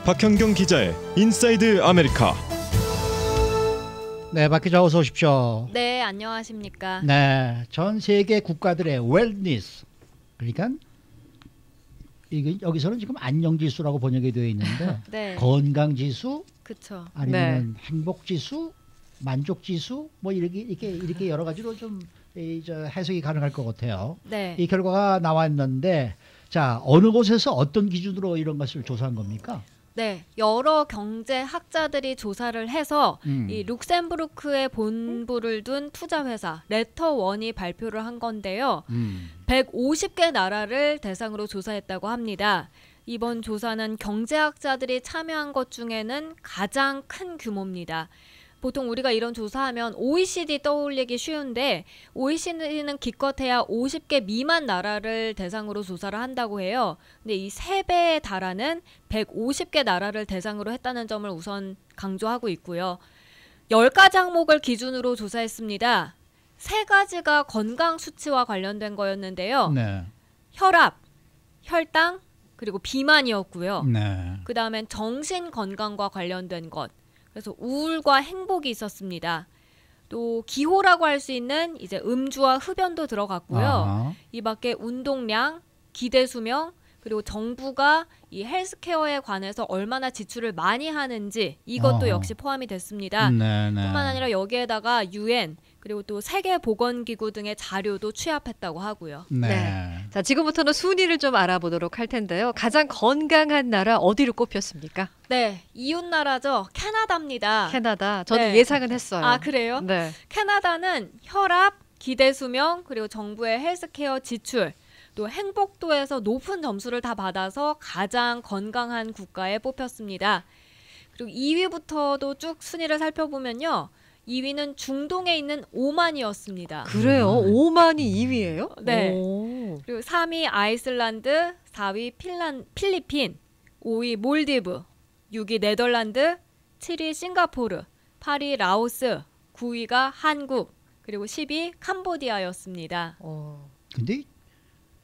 박현경 기자의 인사이드 아메리카. 네, 박 기자 어서 오십시오. 네, 안녕하십니까. 네, 전 세계 국가들의 웰니스, 그러니까 이게 여기서는 지금 안녕지수라고 번역이 되어 있는데 네. 건강지수, 그쵸. 아니면 행복지수, 만족지수, 뭐 이렇게 여러 가지로 좀 해석이 가능할 것 같아요. 네. 이 결과가 나왔는데, 자, 어느 곳에서 어떤 기준으로 이런 것을 조사한 겁니까? 네, 여러 경제학자들이 조사를 해서 이 룩셈부르크에 본부를 둔 투자회사 레터원이 발표를 한 건데요. 150개 나라를 대상으로 조사했다고 합니다. 이번 조사는 경제학자들이 참여한 것 중에는 가장 큰 규모입니다. 보통 우리가 이런 조사하면 OECD 떠올리기 쉬운데 OECD는 기껏해야 50개 미만 나라를 대상으로 조사를 한다고 해요. 근데 이 3배에 달하는 150개 나라를 대상으로 했다는 점을 우선 강조하고 있고요. 10가지 항목을 기준으로 조사했습니다. 3가지가 건강 수치와 관련된 거였는데요. 네. 혈압, 혈당, 그리고 비만이었고요. 네. 그 다음엔 정신 건강과 관련된 것. 그래서 우울과 행복이 있었습니다. 또 기호라고 할 수 있는 이제 음주와 흡연도 들어갔고요. 아하. 이 밖에 운동량, 기대 수명, 그리고 정부가 이 헬스케어에 관해서 얼마나 지출을 많이 하는지 이것도 어허. 역시 포함이 됐습니다. 네, 네. 뿐만 아니라 여기에다가 UN 그리고 또 세계보건기구 등의 자료도 취합했다고 하고요. 네. 네. 자, 지금부터는 순위를 좀 알아보도록 할 텐데요. 가장 건강한 나라 어디로 꼽혔습니까? 네, 이웃 나라죠. 캐나다입니다. 캐나다. 저는 네. 예상은 했어요. 아, 그래요? 네. 캐나다는 혈압, 기대 수명, 그리고 정부의 헬스케어 지출, 또 행복도에서 높은 점수를 다 받아서 가장 건강한 국가에 뽑혔습니다. 그리고 2위부터도 쭉 순위를 살펴보면요. 2위는 중동에 있는 오만이었습니다. 그래요? 오만이 2위예요? 네. 오. 그리고 3위 아이슬란드, 4위 필리핀, 5위 몰디브, 6위 네덜란드, 7위 싱가포르, 8위 라오스, 9위가 한국, 그리고 10위 캄보디아였습니다. 근데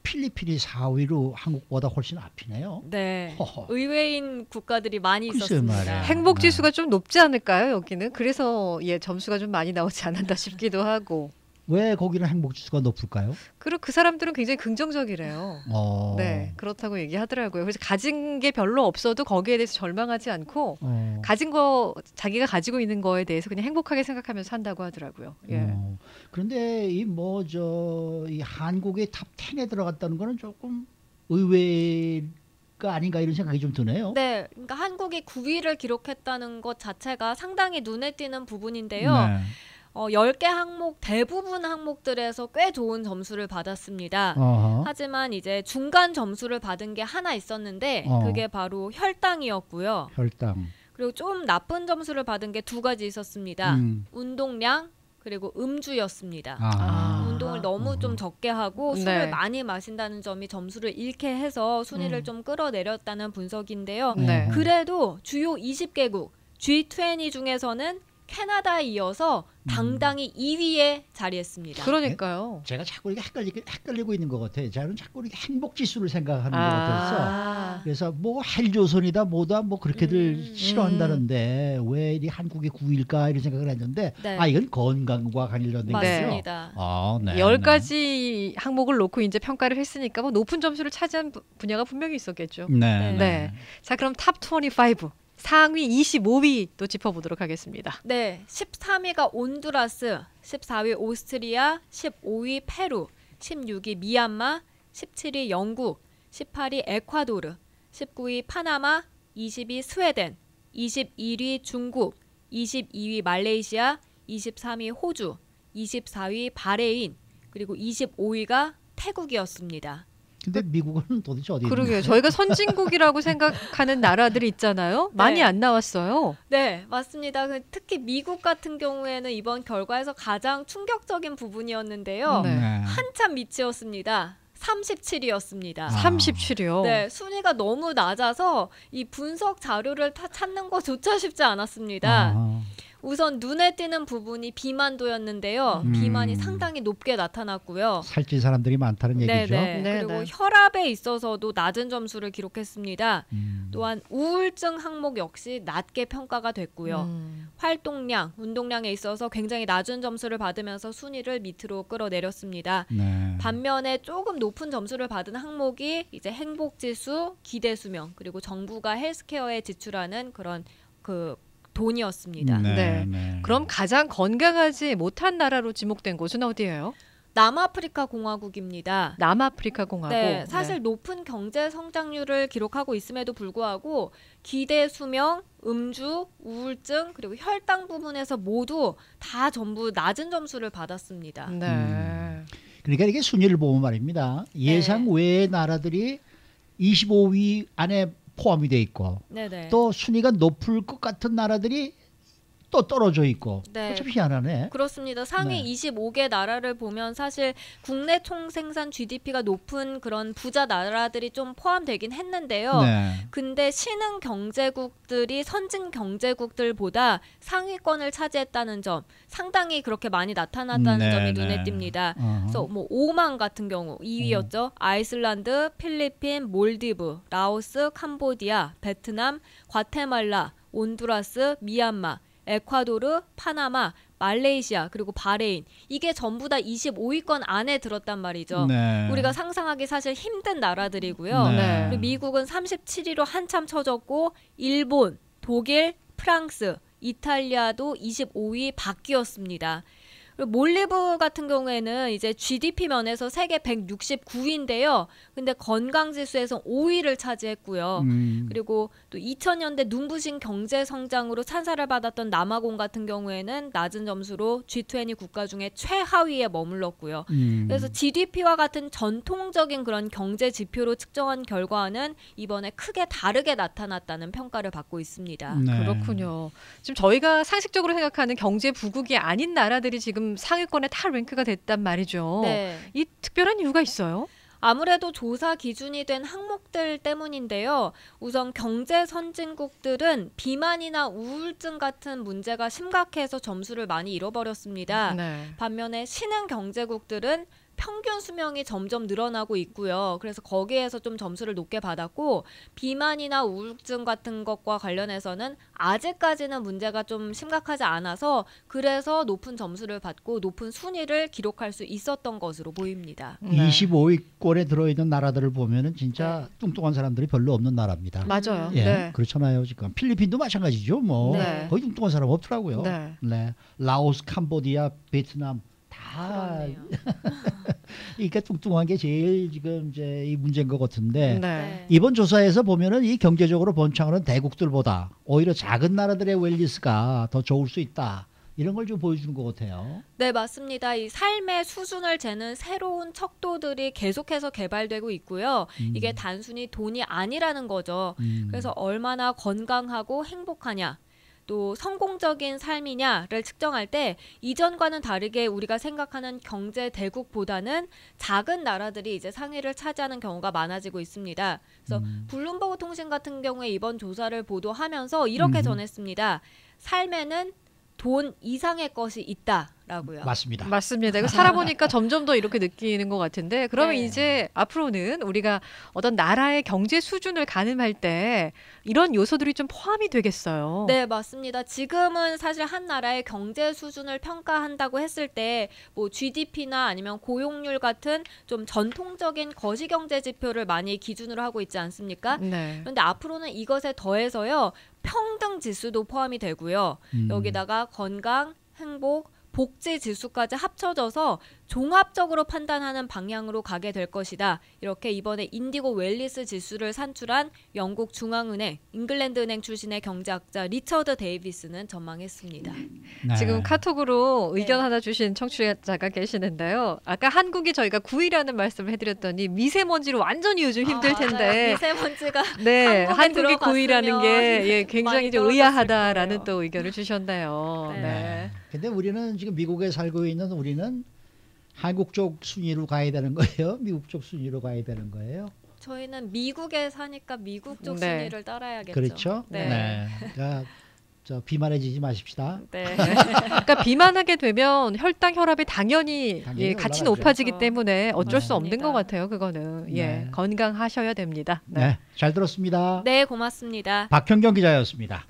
필리핀이 4위로 한국보다 훨씬 앞이네요. 네, 허허. 의외인 국가들이 많이 글쎄 있었습니다. 말이야. 행복 지수가 좀 높지 않을까요, 여기는? 그래서 점수가 좀 많이 나오지 않았나 싶기도 하고. 왜 거기는 행복지수가 높을까요? 그리고 그 사람들은 굉장히 긍정적이래요. 네, 그렇다고 얘기하더라고요. 그래서 가진 게 별로 없어도 거기에 대해서 절망하지 않고 가진 거 자기가 가지고 있는 거에 대해서 그냥 행복하게 생각하면서 산다고 하더라고요. 예. 그런데 이 한국의 탑 10에 들어갔다는 거는 조금 의외가 아닌가 이런 생각이 좀 드네요. 네, 그러니까 한국이 9위를 기록했다는 것 자체가 상당히 눈에 띄는 부분인데요. 네. 10개 항목 대부분 항목들에서 꽤 좋은 점수를 받았습니다. 어허. 하지만 이제 중간 점수를 받은 게 하나 있었는데 그게 바로 혈당이었고요. 혈당. 그리고 좀 나쁜 점수를 받은 게 2가지 있었습니다. 운동량 그리고 음주였습니다. 운동을 너무 좀 적게 하고 술을 네. 많이 마신다는 점이 점수를 잃게 해서 순위를 좀 끌어내렸다는 분석인데요. 네. 그래도 주요 20개국 G20 중에서는 캐나다에 이어서 당당히 2위에 자리했습니다. 그러니까요. 제가 자꾸 이렇게 헷갈리고 있는 것 같아요. 저는 자꾸 이렇게 행복지수를 생각하는 것 같아서. 그래서 뭐 헬조선이다 뭐다 뭐 그렇게들 싫어한다는데 왜 이 한국이 9위일까 이런 생각을 했는데 네. 이건 건강과 관련된 거죠. 맞습니다. 네. 10가지 항목을 놓고 이제 평가를 했으니까 뭐 높은 점수를 차지한 분야가 분명히 있었겠죠. 네. 네. 자, 그럼 탑 25. 상위 25위 또 짚어보도록 하겠습니다. 네, 13위가 온두라스, 14위 오스트리아, 15위 페루, 16위 미얀마, 17위 영국, 18위 에콰도르, 19위 파나마, 20위 스웨덴, 21위 중국, 22위 말레이시아, 23위 호주, 24위 바레인, 그리고 25위가 태국이었습니다. 근데 미국은 도대체 어디 있는 그러게요. 거예요? 저희가 선진국이라고 생각하는 나라들이 있잖아요. 많이 네. 안 나왔어요. 네, 맞습니다. 특히 미국 같은 경우에는 이번 결과에서 가장 충격적인 부분이었는데요. 네. 한참 밑이었습니다. 37위였습니다. 37이요. 네, 순위가 너무 낮아서 이 분석 자료를 찾는 것조차 쉽지 않았습니다. 우선 눈에 띄는 부분이 비만도였는데요. 비만이 상당히 높게 나타났고요. 살찐 사람들이 많다는 얘기죠. 그리고 혈압에 있어서도 낮은 점수를 기록했습니다. 또한 우울증 항목 역시 낮게 평가가 됐고요. 활동량, 운동량에 있어서 굉장히 낮은 점수를 받으면서 순위를 밑으로 끌어내렸습니다. 네. 반면에 조금 높은 점수를 받은 항목이 이제 행복지수, 기대수명, 그리고 정부가 헬스케어에 지출하는 그런 그 돈이었습니다. 네. 그럼 가장 건강하지 못한 나라로 지목된 곳은 어디예요? 남아프리카 공화국입니다. 남아프리카 공화국. 네, 사실 높은 경제 성장률을 기록하고 있음에도 불구하고 기대 수명, 음주, 우울증 그리고 혈당 부분에서 모두 다 전부 낮은 점수를 받았습니다. 그러니까 이게 순위를 보면 말입니다. 예상 외의 나라들이 25위 안에 포함이 돼 있고 또 순위가 높을 것 같은 나라들이 또 떨어져 있고 참 희한하네. 그렇습니다. 상위 25개 나라를 보면 사실 국내 총생산 GDP가 높은 그런 부자 나라들이 좀 포함되긴 했는데요. 근데 신흥 경제국들이 선진 경제국들보다 상위권을 차지했다는 점 상당히 그렇게 많이 나타났다는 점이 눈에 띕니다. 그래서 뭐 오만 같은 경우 2위였죠. 아이슬란드, 필리핀, 몰디브, 라오스, 캄보디아, 베트남, 과테말라, 온두라스, 미얀마, 에콰도르, 파나마, 말레이시아 그리고 바레인 이게 전부 다 25위권 안에 들었단 말이죠. 우리가 상상하기 사실 힘든 나라들이고요. 그리고 미국은 37위로 한참 쳐졌고 일본, 독일, 프랑스, 이탈리아도 25위 밖이었습니다. 그리고 몰디브 같은 경우에는 이제 GDP 면에서 세계 169위인데요. 근데 건강지수에서 5위를 차지했고요. 그리고 또 2000년대 눈부신 경제 성장으로 찬사를 받았던 남아공 같은 경우에는 낮은 점수로 G20 국가 중에 최하위에 머물렀고요. 그래서 GDP와 같은 전통적인 그런 경제 지표로 측정한 결과는 이번에 크게 다르게 나타났다는 평가를 받고 있습니다. 그렇군요. 지금 저희가 상식적으로 생각하는 경제 부국이 아닌 나라들이 지금 상위권에 다 랭크가 됐단 말이죠. 이 특별한 이유가 있어요? 아무래도 조사 기준이 된 항목들 때문인데요. 우선 경제 선진국들은 비만이나 우울증 같은 문제가 심각해서 점수를 많이 잃어버렸습니다. 반면에 신흥 경제국들은 평균 수명이 점점 늘어나고 있고요. 그래서 거기에서 좀 점수를 높게 받았고 비만이나 우울증 같은 것과 관련해서는 아직까지는 문제가 좀 심각하지 않아서 그래서 높은 점수를 받고 높은 순위를 기록할 수 있었던 것으로 보입니다. 25위권에 들어있는 나라들을 보면은 진짜 뚱뚱한 사람들이 별로 없는 나라입니다. 맞아요. 그렇잖아요. 지금 필리핀도 마찬가지죠. 뭐 거의 뚱뚱한 사람 없더라고요. 라오스, 캄보디아, 베트남 그러니까 뚱뚱한 게 제일 지금 이제 이 문제인 것 같은데 이번 조사에서 보면은 이 경제적으로 번창하는 대국들보다 오히려 작은 나라들의 웰리스가 더 좋을 수 있다. 이런 걸 좀 보여주는 것 같아요. 네, 맞습니다. 이 삶의 수준을 재는 새로운 척도들이 계속해서 개발되고 있고요. 이게 단순히 돈이 아니라는 거죠. 그래서 얼마나 건강하고 행복하냐. 또 성공적인 삶이냐를 측정할 때 이전과는 다르게 우리가 생각하는 경제 대국보다는 작은 나라들이 이제 상위를 차지하는 경우가 많아지고 있습니다. 그래서 블룸버그 통신 같은 경우에 이번 조사를 보도하면서 이렇게 전했습니다. 삶에는 돈 이상의 것이 있다라고요. 맞습니다. 맞습니다. 이거 살아보니까 점점 더 이렇게 느끼는 것 같은데 그러면 이제 앞으로는 우리가 어떤 나라의 경제 수준을 가늠할 때 이런 요소들이 좀 포함이 되겠어요. 네, 맞습니다. 지금은 사실 한 나라의 경제 수준을 평가한다고 했을 때 뭐 GDP나 아니면 고용률 같은 좀 전통적인 거시경제 지표를 많이 기준으로 하고 있지 않습니까? 그런데 앞으로는 이것에 더해서요. 평등 지수도 포함이 되고요. 여기다가 건강, 행복, 복지 지수까지 합쳐져서 종합적으로 판단하는 방향으로 가게 될 것이다. 이렇게 이번에 인디고 웰리스 지수를 산출한 영국 중앙은행, 잉글랜드 은행 출신의 경제학자 리처드 데이비스는 전망했습니다. 지금 카톡으로 의견 하나 주신 청취자가 계시는데요. 아까 한국이 저희가 9위라는 말씀을 해드렸더니 미세먼지로 완전히 요즘 힘들 텐데 미세먼지가 한국이 9위라는 게 굉장히 좀 의아하다라는 또 의견을 주셨네요. 근데 우리는 지금 미국에 살고 있는 우리는 한국 쪽 순위로 가야 되는 거예요? 미국 쪽 순위로 가야 되는 거예요? 저희는 미국에 사니까 미국 쪽 순위를 따라야겠죠. 그렇죠. 그러니까 저 비만해지지 마십시다. 네. 그러니까 비만하게 되면 혈당, 혈압이 당연히 예, 같이 올라가죠. 높아지기 그렇죠. 때문에 어쩔 수 없는 맞습니다. 것 같아요. 그거는 예, 네. 건강하셔야 됩니다. 네, 잘 들었습니다. 네, 고맙습니다. 박현경 기자였습니다.